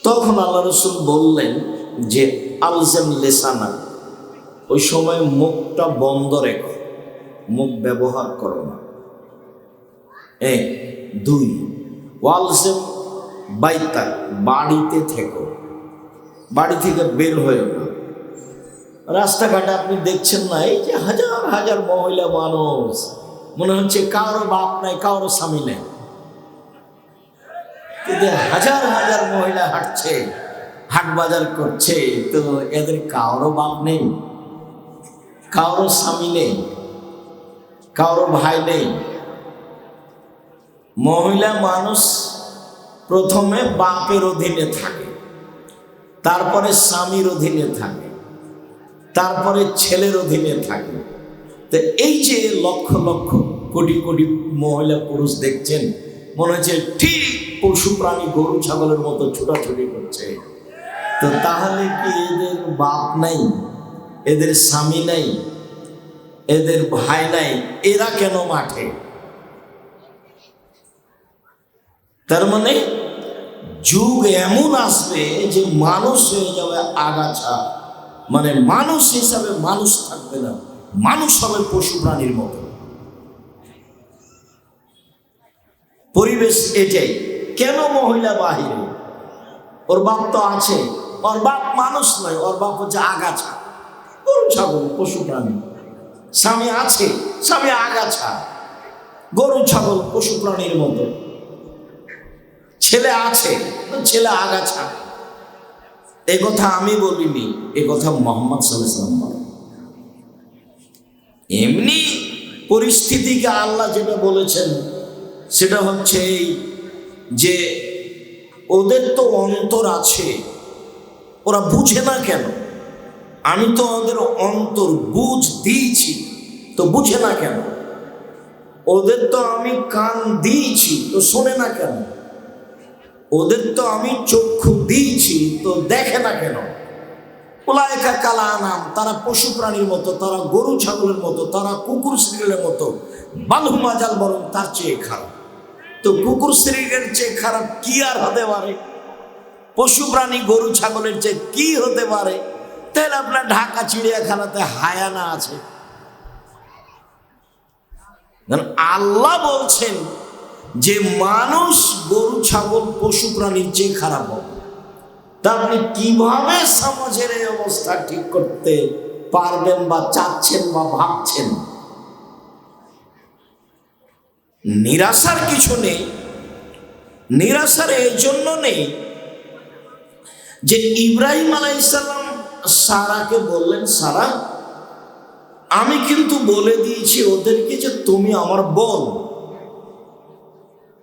তখন আল্লাহ রসুল বললেন যে আলজেম লেসানা, ওই সময় মুখটা বন্ধ রেখো, মুখ ব্যবহার করো না। 1 2 ওয়ালজেম বাইতা, বাড়িতে থেকো, বাড়ি থেকে বের হয়ে না। রাস্তাঘাটে আপনি দেখছেন না, এই যে হাজার হাজার মহিলা মানুষ, মনে হচ্ছে কারো বাপ নাই, কারো স্বামী নেই, কিন্তু হাজার হাজার মহিলা হাঁটছে, হাট বাজার করছে, তো এদের কারো বাপ নেই, কারো স্বামী নেই, কারো ভাই নেই। মহিলা মানুষ প্রথমে বাপের অধীনে থাকে, তারপরে স্বামীর অধীনে থাকে, তারপরে ছেলের অধীনে থাকে। তো এই যে লক্ষ লক্ষ কোটি কোটি মহিলা পুরুষ দেখছেন, মনে হচ্ছে ঠিক পশু প্রাণী গরু ছাগলের মতো ছোটাছুটি করছে। তো তাহলে কি এদের বাপ নাই, এদের স্বামী নাই, এদের ভাই নাই, এরা কেন মাঠে? তার মানে যুগ এমন আসবে যে মানুষ হয়ে যাবে আগাছা, মানে মানুষ হিসাবে মানুষ থাকবে না, মানুষ হবে পশু প্রাণীর মতো। পরিবেশ এটাই। কেন মহিলা বাহিরে? ওর বাপ তো আছে, ওর বাপ মানুষ নয়, ওর বাপ হচ্ছে আগাছা, গরু ছাগল পশু প্রাণী। স্বামী আছে, স্বামী আগাছা, গরু ছাগল পশু প্রাণীর মতো। ছেলে আছে, ছেলে আগাছা। এই কথা আমি বলিনি, এ কথা মুহাম্মদ সাল্লাল্লাহু আলাইহি ওয়াসাল্লাম বলেন। এমনি পরিস্থিতিকে আল্লাহ যেটা বলেছেন সেটা হচ্ছে এই যে ওদের তো অন্তর আছে, ওরা বুঝে না কেন? আমি তো ওদের অন্তর বুঝ দিয়েছি, তো বুঝে না কেন? ওদের তো আমি কান দিয়েছি, তো শোনে না কেন? ওদের তো আমি চক্ষু দিয়েছি, তো দেখে না কেন? উলাইকা কাল আনাম, তারা পশু প্রাণীর মতো, তারা গরু ছাগলের মতো, তারা কুকুর শ্রীগেলের মতো, বালহুম আযাল, বরং তার চেয়ে খারাপ। তো কুকুর শ্রীগের চেয়ে খারাপ কি আর হতে পারে? পশু প্রাণী গরু ছাগলের চেয়ে কি হতে পারে? তাহলে আপনার ঢাকা চিড়িয়াখানাতে হায়ানা আছে। আল্লাহ বলছেন যে মানুষ গরু ছাগল পশু প্রাণীর চেয়ে খারাপ হবে। তা আপনি কিভাবে সমাজের এই অবস্থা ঠিক করতে পারবেন বা চাচ্ছেন বা ভাবছেন? নিরাশার কিছু নেই। নিরাশার এই জন্য নেই যে ইব্রাহিম আলাইহিস সালাম সারাকে বললেন, সারা আমি কিন্তু বলে দিয়েছি ওদেরকে যে তুমি আমার বোন,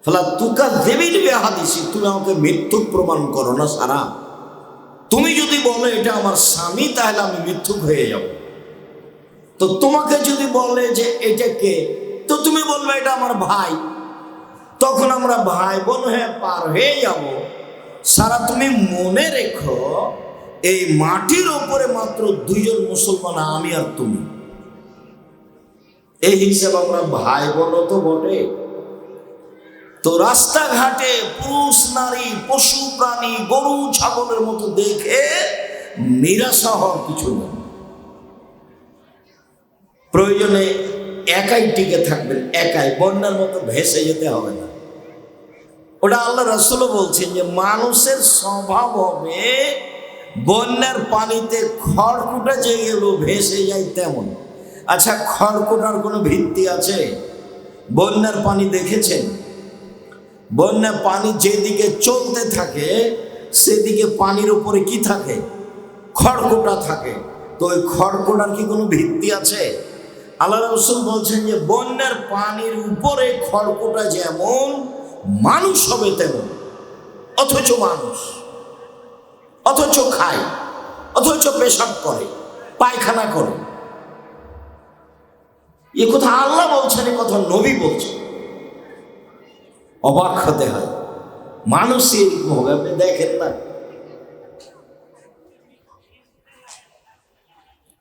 ফালা তুকাযযিবিনি বিহাদিসি, তুমি আমাকে মিথ্যুক প্রমাণ করো না সারা। তুমি যদি বলো এটা আমার স্বামী, তাহলে আমি মিথ্যুক হয়ে যাব। তো তোমাকে যদি বলে যে এটা কে, তো তুমি বলবে এটা আমার ভাই, তখন আমরা ভাই বোন হয়ে পার হয়ে যাব। সারা তুমি মনে রেখো, এই মাটির ওপরে মাত্র 2 জন মুসলমান, আমি আর তুমি। এই হিসেবে আমরা ভাই বোন তো বটে। তো রাস্তাঘাটে পুরুষ নারী পশু প্রাণী গরু ছাগলের মতো দেখে নিরাশা হওয়ার কিছু নেই। প্রয়োজনে একাই টিকে থাকবেন, একাই, বন্যার মতো ভেসে যেতে হবে না। ওটা আল্লাহ রাসূলও বলছেন যে মানুষের স্বভাব হবে বন্যার পানিতে খড়কুটা যেগুলো ভেসে যায় তেমন। আচ্ছা, খড়কুটার কোনো ভিত্তি আছে? বন্যার পানি দেখেছেন? বন্যা পানি যেদিকে চলতে থাকে সেদিকে পানির উপরে কি থাকে? খড়কুটা থাকে। তো ওই খড়কুটার কি কোনো ভিত্তি আছে? আল্লাহ রাসূল বলছেন যে বন্যার পানির উপরে খড়কুটা যেমন, মানুষ হবে তেমন। অথচ মানুষ, অথচ খায়, অথচ পেশাব করে, পায়খানা করে। এ কথা আল্লাহ বলছেন, এ কথা নবী বলছেন। অবাক হতে হয়, মানুষই এরকম হবে। আপনি দেখেন না,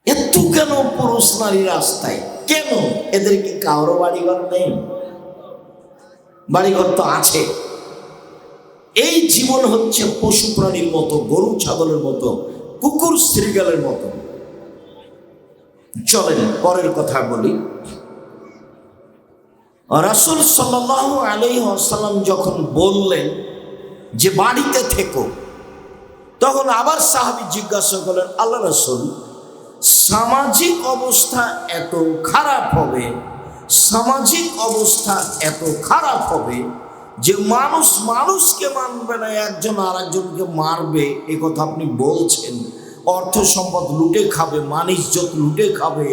এত কেন পুরুষ নারী রাস্তায়? কেন? এদের কি কারো বাড়িঘর নেই? বাড়িঘর তো আছে, এই জীবন হচ্ছে পশু প্রাণীর মতো, গরু ছাগলের মতো, কুকুর শ্রীগালের মতো। চলেন পরের কথা বলি। রাসূল সাল্লাল্লাহু আলাইহি ওয়াসাল্লাম যখন বললেন যে বাড়িতে থেকো, তখন আবার সাহাবী জিজ্ঞাসা করলেন, আল্লাহ রাসূল, সামাজিক অবস্থা এত খারাপ হবে, সামাজিক অবস্থা এত খারাপ হবে যে মানুষ মানুষকে মানবে না, একজন আর একজনকে মারবে, এ কথা আপনি বলছেন, অর্থ সম্পদ লুটে খাবে, মান-ইজ্জত লুটে খাবে,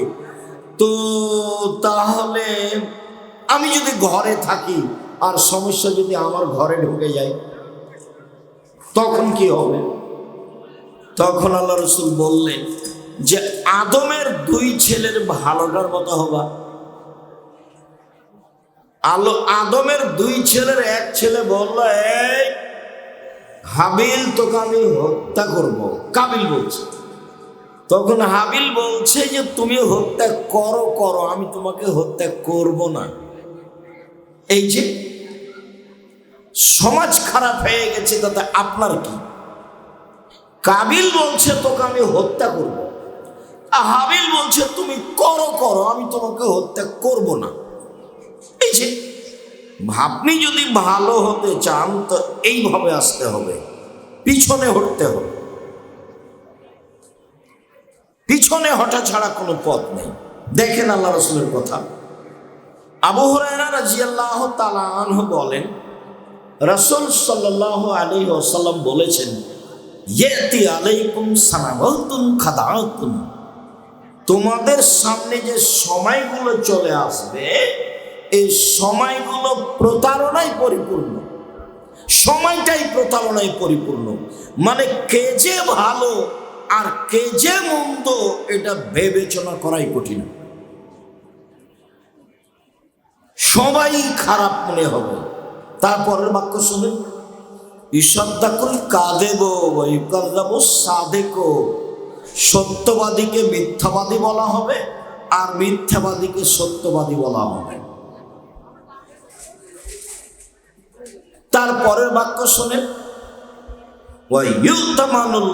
তো তাহলে আমি যদি ঘরে থাকি আর সমস্যা যদি আমার ঘরে ঢুকে যায় তখন কি হবে? তখন আল্লাহ রাসূল বললেন যে আদমের দুই ছেলের ভালোটার মতো হবা। আদমের দুই ছেলের এক ছেলে বলল, এই হাবিল, তোকে আমি হত্যা করব। কাবিল বলছে, তখন হাবিল বলছে যে তুমি হত্যা করো করো, আমি তোমাকে হত্যা করব না। এই যে সমাজ খারাপ হয়ে গেছে, তাতে আপনার কি? কাবিল বলছে তোকে আমি হত্যা করব, হাবিল বলছে তুমি করো করো, আমি তোমাকে হত্যা করব না। এই যে আপনি যদি ভালো হতে চান তো এইভাবে আসতে হবে, পিছনে হটতে হবে, পিছনে হটা ছাড়া কোনো পথ নেই। দেখেন আল্লাহ রাসূলের কথা, আবু হুরায়রা রাদিয়াল্লাহু তাআলা আনহু বলেন, রাসূল সাল্লাল্লাহু আলাইহি ওয়াসাল্লাম বলেছেন, ইয়াতি আলাইকুম সানাওয়াতুন খাদাআতুন, তোমাদের সামনে যে সময়গুলো চলে আসবে এই সময়গুলো প্রতারণায় পরিপূর্ণ, সময়টাই প্রতারণায় পরিপূর্ণ। মানে কে যে ভালো আর কে যে মন্দ এটা বিবেচনা করাই কঠিন। সবাই খারাপ মনে হবে। তারপরের বাক্য শুনেন, ইসাদ্দাকুল কাযিব ওয়া ইউকাযযাবু সাদিক, সত্যবাদীকে মিথ্যাবাদী বলা হবে আর মিথ্যাবাদীকে সত্যবাদী বলা হবে। তারপরের বাক্য শুনেন, ওয়া ইউতামানুল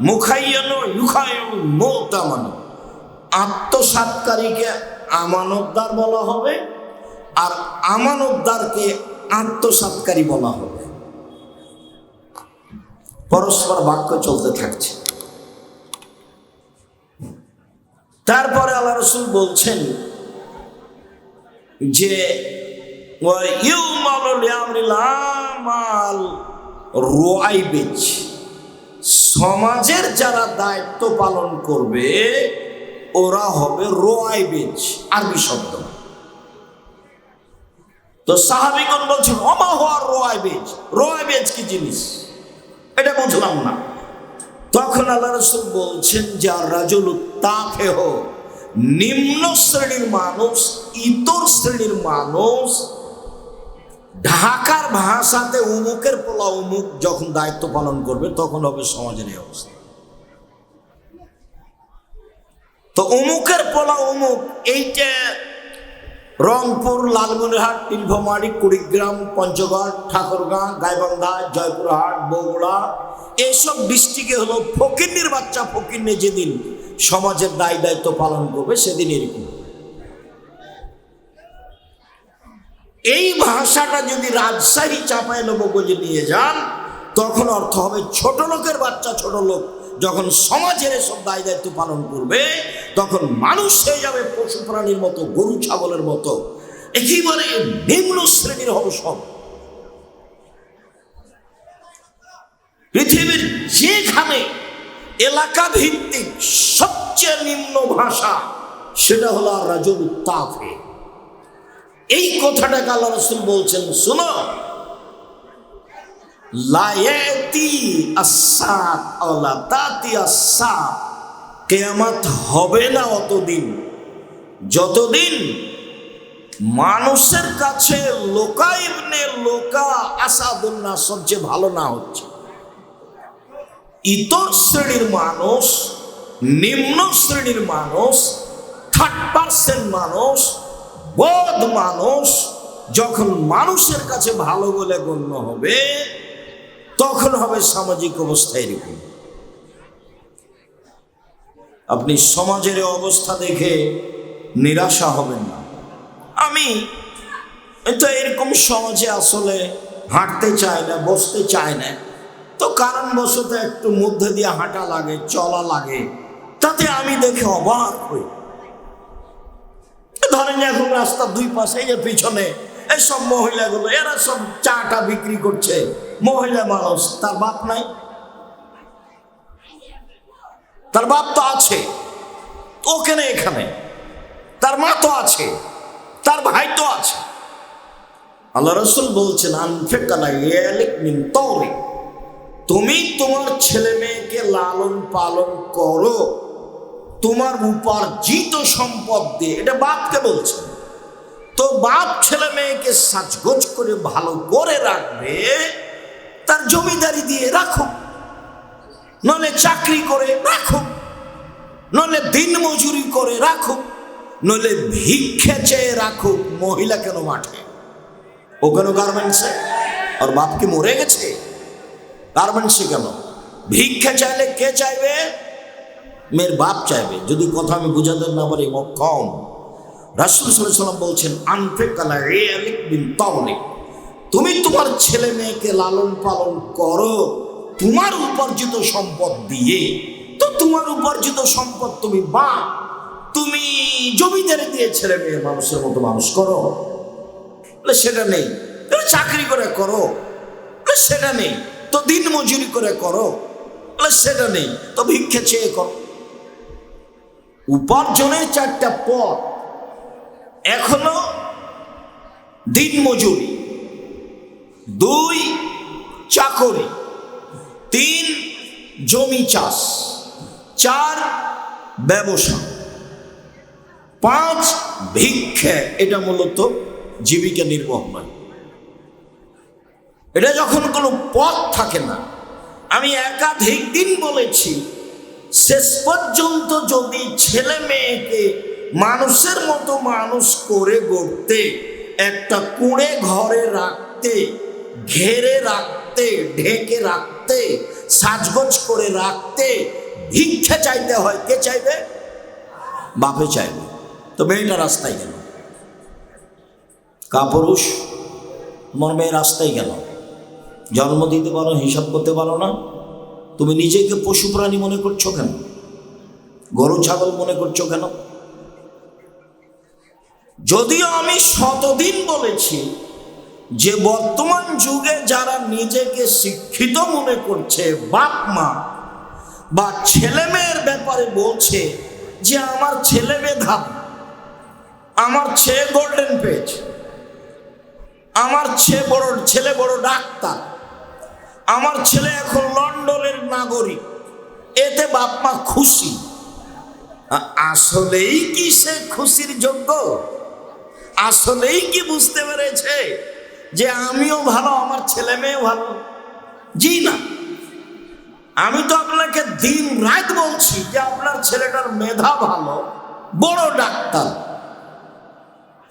মুখায়্যানু ইউখায়্যানুল মুতামান, আত্মসাৎকারীকে আমানতদার বলা হবে আর আমানতদারকে আত্মসাৎকারী বলা হবে। পরস্পর বাক্য চলতে থাকছে। তারপরে আল্লাহ রাসূল বলছেন যে সমাজের যারা দায়িত্ব পালন করবে ওরা হবে রোয়াইবেজ, আরবি শব্দ। তো সাহাবীগণ বলছেন, ওমা হুয়া রোয়াইবেজ, রোয়াইবেজ কি জিনিস এটা বুঝলাম না। তখন আল্লাহ রাসূল বলছেন যে রাজুলুত তাফেহ, নিম্ন শ্রেণীর মানুষ, ইতর শ্রেণীর মানুষ, ঢাকার ভাষাতে উমুকের পোলা উমুক যখন দায়িত্ব পালন করবে তখন হবে সমাজের এই অবস্থা। তো উমুকের পোলা উমুক এইটা রংপুর, লালমনিরহাট, নীলফামারী, কুড়িগ্রাম, পঞ্চগড়, ঠাকুরগাঁ, গাইবান্ধা, জয়পুরহাট, বগুড়া এইসব ডিস্ট্রিক্টে হলো ফকিন্নির বাচ্চা ফকিন্নি যেদিন সমাজের দায়িত্ব পালন করবে সেদিন এরকম। এই ভাষাটা যদি রাজশাহী চাঁপাইনবাবগঞ্জে নিয়ে যান তখন অর্থ হবে ছোট লোকের বাচ্চা, ছোট লোক যখন সমাজের এসব দায়িত্ব পালন করবে তখন মানুষ হয়ে যাবে পশু প্রাণীর মতো, গরু ছাগলের মতো, একেবারে নিম্ন শ্রেণীর হবে সব। পৃথিবীর যেখানে এলাকা ভিত্তিক সবচেয়ে নিম্ন ভাষা সেটা হলো রাজুলুত তাফে। এই কথাটাকে আল্লাহ রাসূল বলছেন, শোনো, লা ইয়াতি আস-সাআত আলা তাতি আস-সাআত, কিয়ামত হবে না অতদিন যতদিন মানুষের কাছে লোকা ইবনে লোকা আসাদুন নাস সবচেয়ে ভালো না হচ্ছে। ইতর শ্রেণীর মানুষ, নিম্ন শ্রেণীর মানুষ, 3rd% মানুষ, বদ মানুষ যখন মানুষের কাছে ভালো বলে গণ্য হবে তখন হবে সামাজিক অবস্থা এরকম। আপনি সমাজের অবস্থা দেখে নিরাশা হবেন না। আমি তো এরকম সমাজে আসলে হাঁটতে চাই না, বসতে চাই না, তো কারণবশত একটু মধ্যে দিয়ে হাঁটা লাগে, চলা লাগে, তাতে আমি দেখে অবাক হই। ধরেন এখন রাস্তার দুই পাশে এই যে পিছনে এইসব মহিলাগুলো, এরা সব চাটা বিক্রি করছে, মহিলা মানুষ, তার বাপ নাই? তার বাপ তো আছে, ওখানে এখানে, তার মা তো আছে, তার ভাই তো আছে। আল্লাহ রাসূল বলছেন আনফিকালা ইয়ালিক মিন তাওলিক, তুমি তোমার ছেলে মেয়েকে লালন পালন করো তোমার উপার্জিত সম্পদ দিয়ে। এটা বাপকে বলছে। তো বাপ ছেলে মেয়েকে সাজগোজ করে ভালো করে রাখবে, তার জমিদারি দিয়ে রাখো, নলে চাকরি করে রাখো, নলে দিন মজুরি করে রাখো, নলে ভিক্ষে চেয়ে রাখো। মহিলা কেন মাঠে? ও কেন গার্মেন্টসে? আর বাপ কি মরে গেছে? গার্মেন্টসে কেন? ভিক্ষা চাইলে কে চাইবে? মেয়ের বাপ চাইবে। যদি কথা আমি বুঝাতে না পারি কম। রাসূল সাল্লাল্লাহু আলাইহি ওয়াসাল্লাম বলছেন আনফিকালা ইয়ালিক বিন তাওলিক, তুমি তোমার ছেলে মেয়েকে লালন পালন করো তোমার উপার্জিত সম্পদ দিয়ে। তো তোমার উপার্জিত সম্পদ তুমি বাপ, তুমি জমিদারি দিয়ে ছেলে মেয়ে মানুষের মতো মানুষ করো, সেটা নেই। তুমি চাকরি করে করো, সেটা নেই। তো দিন মজুরি করে করো, সেটা নেই। তো ভিক্ষা চেয়ে করো। উপার্জনের চারটা পথ এখনো: দিন মজুরি, 2 চাকরি, 3 জমি চাষ, 4 ব্যবসা, 5 ভিক্ষা। এটা মূলত জীবিকা নির্বাহ নয়। এটা যখন কোনো পথ থাকে না, আমি একাধিক দিন বলেছি, শেষ পর্যন্ত যদি ছেলে মেয়েকে মানুষের মতো মানুষ করে গড়তে, একটা কুঁড়ে ঘরে রাখতে, ঘেরে রাখতে, ঢেকে রাখতে, সাজগোজ করে রাখতে ভিক্ষা চাইতে হয়, কে চাইবে? বাপে চাইবে। তো মেয়েটা রাস্তায় গেল, কাপুরুষ, তোমার মেয়ে রাস্তায় গেল, জন্ম দিতে পারো, হিসাব করতে পারো না, তুমি নিজেকে পশু প্রাণী মনে করছো কেন? গরু ছাগল মনে করছো কেন? যদিও আমি শতদিন বলেছি যে বর্তমান যুগে যারা নিজেকে শিক্ষিত মনে করছে, বাপ মা বা ছেলে মেয়ের ব্যাপারে বলছে যে আমার ছেলে মেধাবী, আমার ছেলে গোল্ডেন পেজ, আমার ছেলে বড় ডাক্তার, আমার ছেলে এখন লন্ডনের নাগরিক, এতে বাপ মা খুশি। আসলেই কি সে খুশির যোগ্য? আসলেই কি বুঝতে পেরেছে যে আমিও ভালো, আমার ছেলে মেয়ে ভালো? জি না। আমি তো আপনাকে দিন রাত বলছি যে আপনার ছেলেটার মেধা ভালো, বড় ডাক্তার,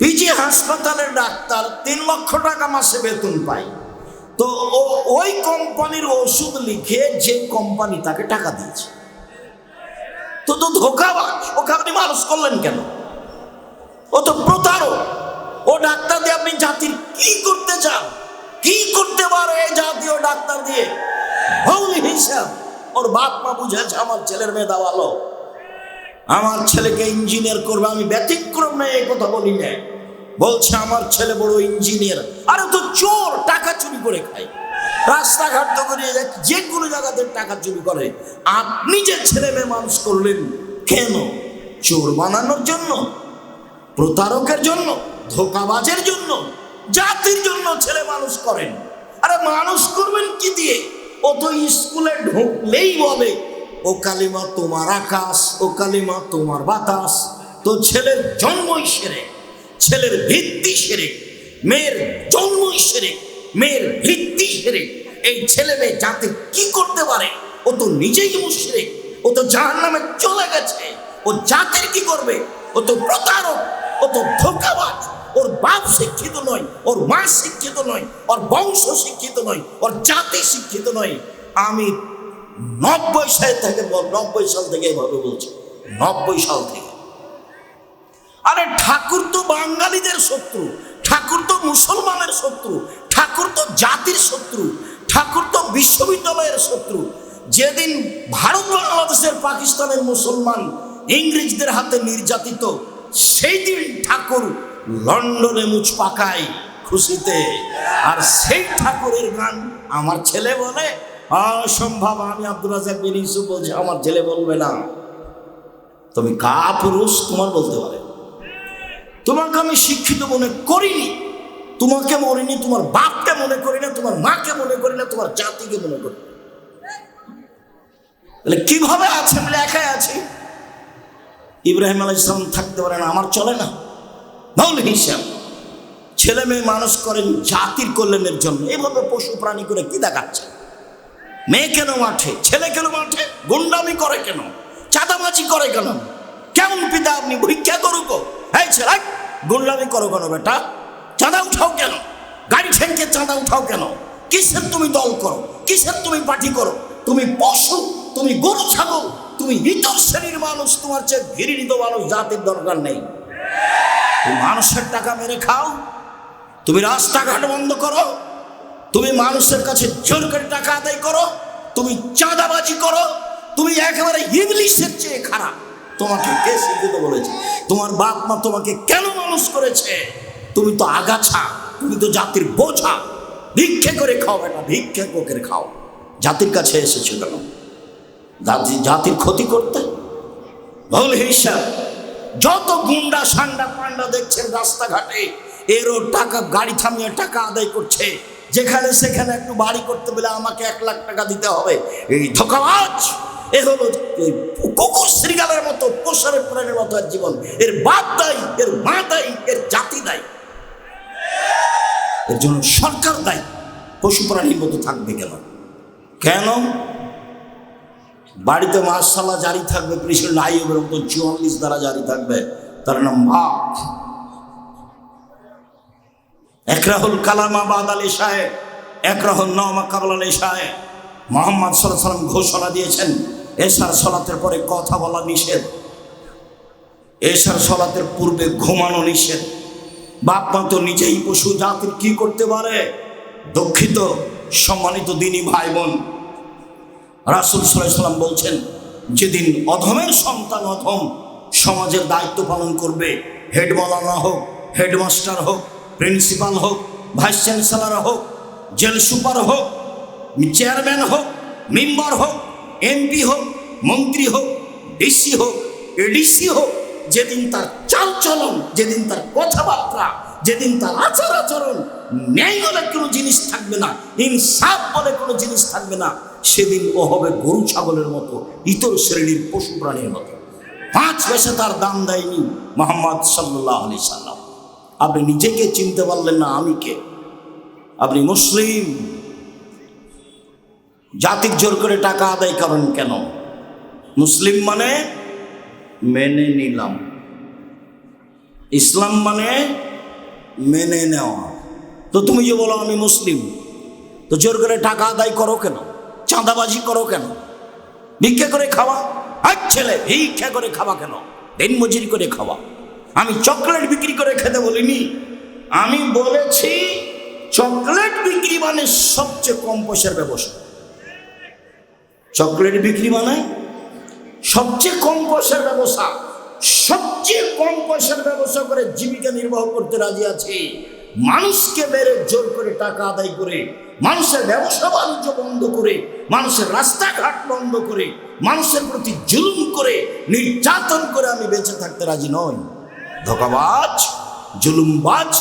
পিজি হাসপাতালের ডাক্তার, 3 লক্ষ টাকা মাসে বেতন পায়। তো ওই কোম্পানির ওষুধ লিখে যে কোম্পানি তাকে টাকা দিয়েছে, তো ধোঁকাবাজ। ওকে আপনি মানুষ করলেন কেন? ও তো প্রতারক। ও ডাক্তার দিয়ে আপনি জাতির কি করতে চান? কি করতে পারো এই জাতীয় ডাক্তার দিয়ে? ভুল হিসাব। ওর বাপ মা বুঝেছে আমার ছেলের মেধা ভালো, আমার ছেলেকে ইঞ্জিনিয়ার করবে। আমি ব্যতিক্রম নেই এই কথা বলি না, বলছে আমার ছেলে বড় ইঞ্জিনিয়ার। আরে তো চোর, টাকা চুরি করে খায়, রাস্তাঘাট তো করে যে কোনো জায়গাতে টাকা চুরি করে। আপনি যে ছেলে মেয়ে মানুষ করলেন কেন? চোর বানানোর জন্য, প্রতারকের জন্য, ধোঁকাবাজের জন্য, জাতির জন্য ছেলে মানুষ করেন। আরে মানুষ করবেন কি দিয়ে? ও তো স্কুলে ঢুকলেই বলে ও কালিমা তোমার আকাশ, ও কালিমা তোমার বাতাস। তো ছেলের জন্মই শিরক, ছেলের ভিত্তি শিরক, মেয়ের জন্মই শিরক, মেয়ের ভিত্তি শিরক। এই ছেলে মেয়ে জাতি কি করতে পারে? ও তো নিজেই মুশরিক, ও তো জাহান্নামে চলে গেছে। ও জাতির কি করবে? ও তো প্রতারক, ও তো ধোঁকাবাজ, ও ওর বাপ শিক্ষিত নয়, ওর মা শিক্ষিত নয়, ওর বংশ শিক্ষিত নয়, ওর জাতি শিক্ষিত নয়। আমি 90 সাল থেকে এভাবে বলছি, 90 সাল থেকে। আরে ঠাকুর তো বাঙালিদের শত্রু, ঠাকুর তো মুসলমানের শত্রু, ঠাকুর তো জাতির শত্রু, ঠাকুর তো বিশ্ববিদ্যালয়ের শত্রু। যেদিন ভারত বাংলাদেশের পাকিস্তানের মুসলমান ইংরেজদের হাতে নির্যাতিত, সেই দিন ঠাকুর লন্ডনে মুচ পাকায় খুশিতে। আর সেই ঠাকুরের গান আমার ছেলে বলে, অসম্ভব। আমি আব্দুর রাজ্জাক বিন ইউসুফ বলছি, আমার ছেলে বলবে না। তুমি কাপুরুষ, তোমার বলতে পারে। তোমাকে আমি শিক্ষিত মনে করিনি, তোমাকে মরিনি, তোমার বাপকে মনে করি না, তোমার মাকে মনে করি না, তোমার জাতিকে মনে করি। তাহলে কিভাবে আছে বলে একাই আছি? ইব্রাহিম আলাইহিস সালাম থাকতে পারে না, আমার চলে না? মৌল হিসাব ছেলে মেয়ে মানুষ করেন জাতির কল্যাণের জন্য। এভাবে পশু প্রাণী করে কি দেখাচ্ছে? মেয়ে কেন মাঠে, ছেলে কেন মাঠে, গুন্ডামি করে কেন, চাঁদাবাজি করে কেন? কেমন পিতা আপনি? ভিক্ষা করুক। এই ছেলে, গুন্ডামি করো কেন বেটা? চাঁদা উঠাও কেন? গাড়ি ঠেঙ্কে চাঁদা উঠাও কেন? কিসের তুমি দল করো, কিসের তুমি পার্টি করো? তুমি পশু, তুমি গরু ছাগল, তুমি ইতর শ্রেণীর মানুষ। তোমার চেয়ে ঘৃণিত মানুষ জাতির দরকার নেই। তুমি মানুষের টাকা মেরে খাও, তুমি রাস্তাঘাট বন্ধ করো, তুমি মানুষের কাছে জোর করে টাকা আদায় করো, তুমি চাঁদাবাজি করো, তুমি একেবারে ইবলিশের চেয়ে খারাপ। তোমাকে কে শিক্ষিত বলেছে? তোমার বাপ মা তোমাকে কেন মানুষ করেছে? তুমি তো আগাছা, তুমি তো জাতির বোঝা। ভিক্ষে করে খাও বেটা, ভিক্ষে করে খাও। জাতির কাছে এসেছো কেন? জাতির ক্ষতি করতে? ভুল হিসাব। যত গুন্ডা সান্ডা পান্ডা দেখছেন রাস্তাঘাটে, এরও টাকা, গাড়ি থামিয়ে টাকা আদায় করছে। যেখানে সেখানে একটু বাড়ি করতে বলে আমাকে 1 লাখ টাকা দিতে হবে। এই ধোঁকাবাজ, এ হলো কুকুর শ্রীগালের মতো, পোষারের প্রাণের মতো এক জীবন। এর বাপ দায়ী, এর মা দায়ী, এর জাতি দায়ী, এর জন্য সরকার দায়ী। পশু প্রাণীর মতো থাকবে কেন? কেন বাড়িতে মাশাআল্লাহ জারি থাকবে, প্রেসিডেন্ট আইয়ুবের মতো 44 দ্বারা জারি থাকবে, তার নাম বাপ। একরাহুল কালামা বাদাল ইশায়ে, একরাহুল নওমা কাবলাল ইশায়ে। মুহাম্মদ সাল্লাল্লাহু আলাইহি ওয়াসাল্লাম ঘোষণা দিয়েছেন, এশার সালাতের পরে কথা বলা নিষেধ, এশার সালাতের পূর্বে ঘুমানো নিষেধ। বাপ মা তো নিজেই পশু, জাতির কি করতে পারে? দুঃখিত সম্মানিত দিনী ভাই বোন, রাসূল সাল্লাল্লাহু আলাইহি ওয়াসাল্লাম বলছেন, যেদিন অধমের সন্তান অধম সমাজের দায়িত্ব পালন করবে, হেড মাওলানা হোক, হেডমাস্টার হোক, প্রিন্সিপাল হোক, ভাইস চ্যান্সেলর হোক, জেল সুপার হোক, চেয়ারম্যান হোক, মেম্বার হোক, এমপি হোক, মন্ত্রী হোক, ডিসি হোক, এডিসি হোক, যেদিন তার চালচলন, যেদিন তার কথাবার্তা, যেদিন তার আচার আচরণ ন্যায় বলে কোনো জিনিস থাকবে না, ইনসাফ বলে কোনো জিনিস থাকবে না, সেদিন ও হবে গরু ছাগলের মতো, ইতর শ্রেণীর পশু প্রাণীর মতো। 5 পয়সা তার দাম দেয়নি মুহাম্মদ সাল্লাল্লাহু আলাইহি সাল্লাম। আপনি নিজেকে চিনতে পারলেন না, আমি কে? আপনি মুসলিম, জাতির জোর করে টাকা আদায় করেন কেন? মুসলিম মানে মেনে নিলাম, ইসলাম মানে মেনে নেওয়া। তো তুমি যে বলো আমি মুসলিম, তো জোর করে টাকা আদায় করো কেন? চাঁদাবাজি করো কেন? ভিক্ষা করে খাওয়া? আর ছেলে, ভিক্ষা করে খাওয়া কেন? দিন মজুরি করে খাওয়া। আমি চকলেট বিক্রি করে খেতে বলিনি, আমি বলেছি চকলেট বিক্রি মানে সবচেয়ে কম পয়সার ব্যবসা। চকলেট বিক্রি মানে সবচেয়ে কম পয়সার ব্যবসা। সবচেয়ে কম পয়সার ব্যবসা করে জীবিকা নির্বাহ করতে রাজি আছে। মানুষকে মেরে জোর করে টাকা আদায় করে, মানুষের ব্যবসা বাণিজ্য বন্ধ করে, মানুষের রাস্তাঘাট বন্ধ করে, মানুষের প্রতি জুলুম করে, নির্যাতন করে আমি বেঁচে থাকতে রাজি নই। ধোঁকাবাজ, জুলুমবাজ।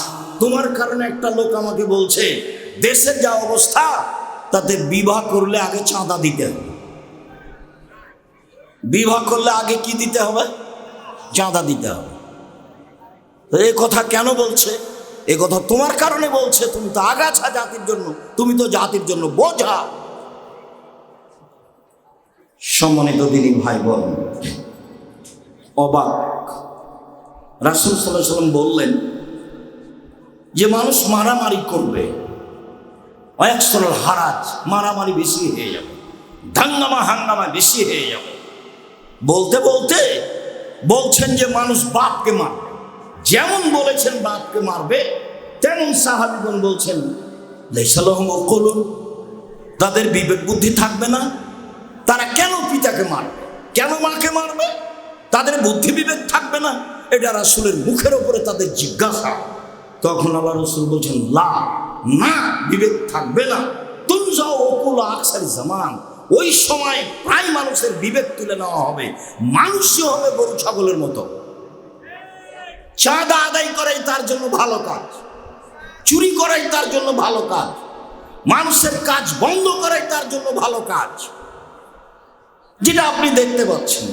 তোমার কারণে একটা লোক আমাকে বলছে, দেশের যা অবস্থা তাতে বিবাহ করলে আগে চাঁদা দিতে হবে। বিবাহ করলে আগে কি দিতে হবে? চাঁদা দিতে হবে। তো এই কথা কেন বলছে? এ কথা তোমার কারণে বলছে। তুমি তো আগাছা জাতির জন্য, তুমি তো জাতির জন্য বোঝা। সম্মানিত দিনী ভাই বোন, অবাক। রাসূল সাল্লাল্লাহু আলাইহি ওয়াসাল্লাম বললেন, যে মানুষ মারামারি করবে, অয়াকসরল হারাজ, মারামারি বেশি হয়ে যাবে, দাঙ্গামা হাঙ্গামা বেশি হয়ে যাবে। বলতে বলতে বলছেন যে মানুষ বাপকে মারবে, যেমন বলেছেন বাপকে মারবে, তেমন সাহাবীগণ বলছেন লাইসা লাহুম উকুলুন, তাদের বিবেক বুদ্ধি থাকবে না। তারা কেন পিতাকে মারবে, কেন মাকে মারবে? তাদের বুদ্ধি বিবেক থাকবে না। এটা রাসূলের মুখের উপরে তাদের জিজ্ঞাসা। তখন আল্লাহ রাসূল বলছেন লা, না, বিবেক থাকবে না। তুনজাউ উকুল আকসারি জামান, ওই সময় প্রায় মানুষের বিবেক তুলে নেওয়া হবে, মানুষই হবে গরু ছাগলের মতো। চাঁদা আদায় করাই তার জন্য ভালো কাজ, চুরি করাই তার জন্য ভালো কাজ, মানুষের কাজ বন্ধ করাই তার জন্য ভালো কাজ, যেটা আপনি দেখতে পাচ্ছেন।